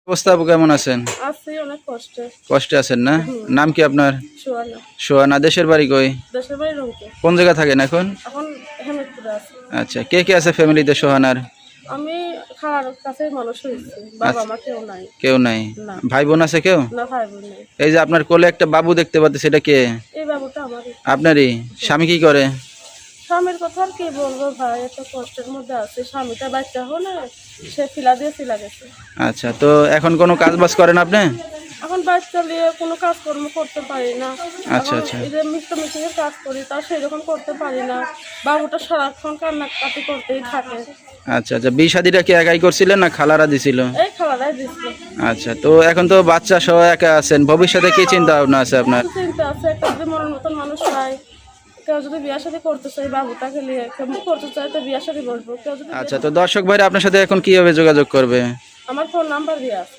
অবস্থা আপু কেমন আছেন? আছি অনেক কষ্টে। কষ্টে আছেন না? নাম কি আপনার? সুয়ানা। সোহানা। দেশের বাড়ি কই? দেশের বাড়ি রংপুর। কোন জায়গা থাকেন এখন? এখন হেমেদপুরে আছি। আচ্ছা, কে কে আছে ফ্যামিলিতে সোহানার? আমি খালার কাছে মানুষ হয়েছি, বাবা মা কেউ নাই। কেউ নাই? না। ভাই বোন আছে কেউ? না, ভাই বোন নেই। এই যে আপনার কোলে একটা বাবু দেখতে পাচ্ছি, সেটা কে? এই বাবুটা আমারই। আপনারই? স্বামী কি করে? স্বামীর কথা আর কি বলবো ভাই, এত কষ্টের মধ্যে আছে। স্বামীটা বাচ্চা হলে সে ফিলা দিয়ে ফিলা গেছে। আচ্ছা, তো এখন কোনো কাজ বাজ করেন আপনি? এখন বাচ্চা নিয়ে কোনো কাজকর্ম করতে পারি না। আচ্ছা, এখন আচ্ছা। এই যে মিক্সড মেশিনের কাজ করি, তা সেরকম করতে পারি না। বাবুটা সারাক্ষণ কান্নাকাটি করতেই থাকে। আচ্ছা আচ্ছা, বিয়ে শাদিটা কি একাই করছিলেন না খালারা দিছিল? এই খালারাই দিচ্ছে। আচ্ছা, তো এখন তো বাচ্চা সহ একা আছেন, ভবিষ্যতে কি চিন্তা ভাবনা আছে আপনার? চিন্তা আছে, একটা যদি মনের মতন মানুষ পায়, কেউ যদি বিয়া শাদী করতে চাই বাবুটাকে নিয়ে, কেউ করতে চাই তো বিয়া শাদী বসবো, কেউ যদি। আচ্ছা, তো দর্শক ভাইরা আপনার সাথে এখন কিভাবে যোগাযোগ করবে? আমার ফোন নাম্বার দেওয়া আছে।